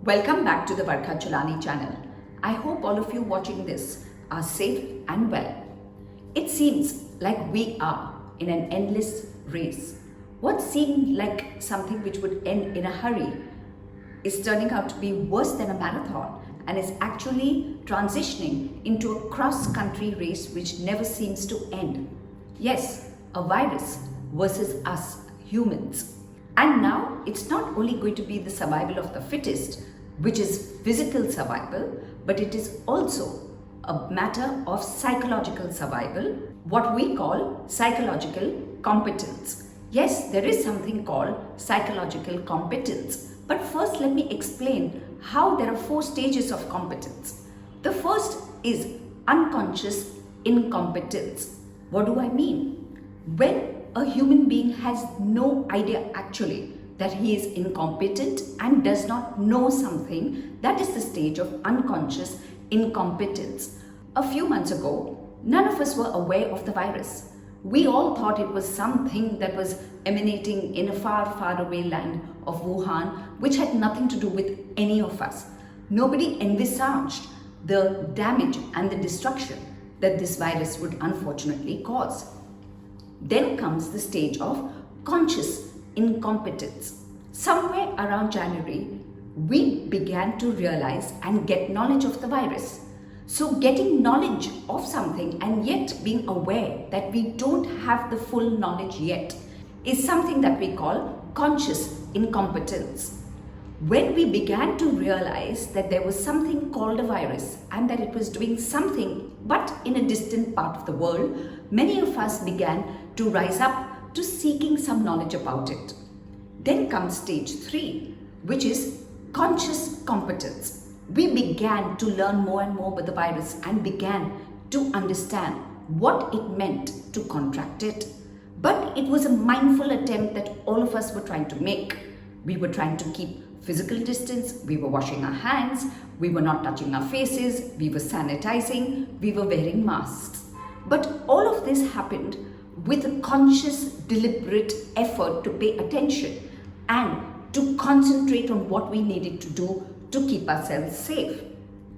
Welcome back to the Varkha Chulani channel. I hope all of you watching this are safe and well. It seems like we are in an endless race. What seemed like something which would end in a hurry is turning out to be worse than a marathon and is actually transitioning into a cross-country race which never seems to end. Yes, a virus versus us humans. And now it's not only going to be the survival of the fittest, which is physical survival, but it is also a matter of psychological survival, what we call psychological competence. Yes, there is something called psychological competence. But first, let me explain how there are 4 stages of competence. The first is unconscious incompetence. What do I mean? When a human being has no idea actually that he is incompetent and does not know something, that is the stage of unconscious incompetence. A few months ago, none of us were aware of the virus. We all thought it was something that was emanating in a far, far away land of Wuhan, which had nothing to do with any of us. Nobody envisaged the damage and the destruction that this virus would unfortunately cause. Then comes the stage of conscious incompetence. Somewhere around January, we began to realize and get knowledge of the virus. So getting knowledge of something and yet being aware that we don't have the full knowledge yet is something that we call conscious incompetence. When we began to realize that there was something called a virus and that it was doing something but in a distant part of the world, many of us began to rise up to seeking some knowledge about it. Then comes stage 3, which is conscious competence. We began to learn more and more about the virus and began to understand what it meant to contract it. But it was a mindful attempt that all of us were trying to make. We were trying to keep physical distance, we were washing our hands, we were not touching our faces, we were sanitizing, we were wearing masks. But all of this happened with a conscious, deliberate effort to pay attention and to concentrate on what we needed to do to keep ourselves safe.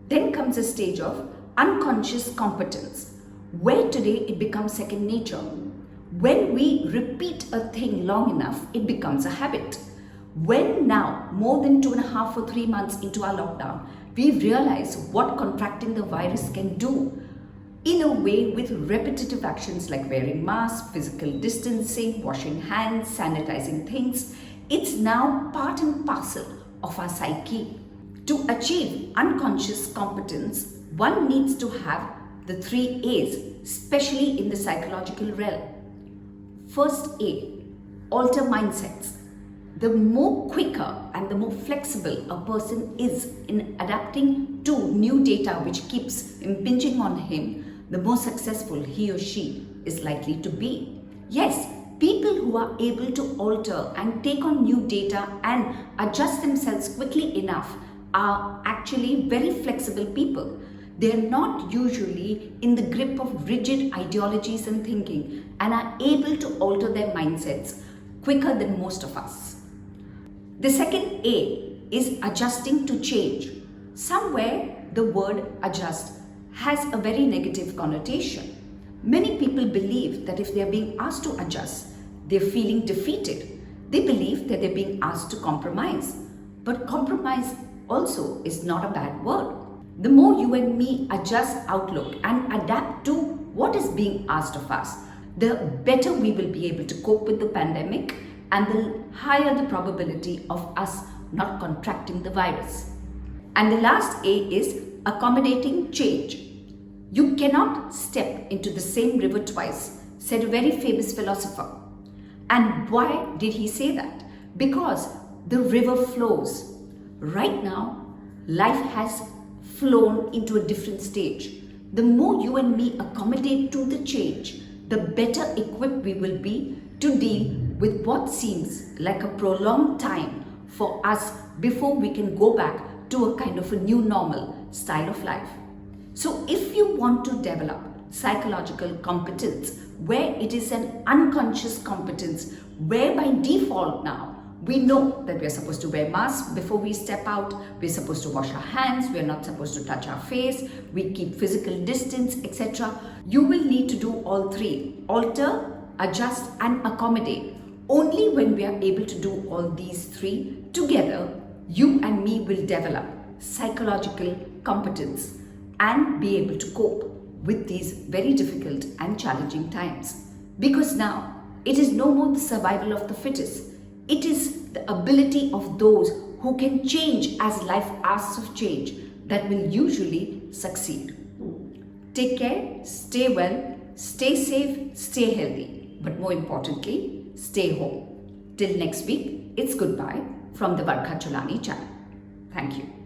Then comes a stage of unconscious competence, where today it becomes second nature. When we repeat a thing long enough, it becomes a habit. When now, more than 2.5 or 3 months into our lockdown, we realize what contracting the virus can do in a way with repetitive actions like wearing masks, physical distancing, washing hands, sanitizing things. It's now part and parcel of our psyche. To achieve unconscious competence, one needs to have the 3 A's, especially in the psychological realm. First A, alter mindsets. The more quicker and the more flexible a person is in adapting to new data which keeps impinging on him, the more successful he or she is likely to be. Yes, people who are able to alter and take on new data and adjust themselves quickly enough are actually very flexible people. They are not usually in the grip of rigid ideologies and thinking and are able to alter their mindsets quicker than most of us. The second A is adjusting to change. Somewhere the word adjust has a very negative connotation. Many people believe that if they are being asked to adjust, they're feeling defeated. They believe that they're being asked to compromise. But compromise also is not a bad word. The more you and me adjust outlook and adapt to what is being asked of us, the better we will be able to cope with the pandemic and the higher the probability of us not contracting the virus. And the last A is accommodating change. You cannot step into the same river twice, said a very famous philosopher. And why did he say that? Because the river flows. Right now, life has flown into a different stage. The more you and me accommodate to the change, the better equipped we will be to deal with what seems like a prolonged time for us before we can go back to a kind of a new normal style of life. So if you want to develop psychological competence, where it is an unconscious competence, where by default now We know that we're supposed to wear masks before we step out, we're supposed to wash our hands, we're not supposed to touch our face, we keep physical distance, etc. You will need to do all three: alter, adjust and accommodate. Only when we are able to do all these three together, you and me will develop psychological competence and be able to cope with these very difficult and challenging times. Because now, it is no more the survival of the fittest. It is the ability of those who can change as life asks of change that will usually succeed. Take care, stay well, stay safe, stay healthy, but more importantly, stay home. Till next week, it's goodbye from the Varkha Cholani channel. Thank you.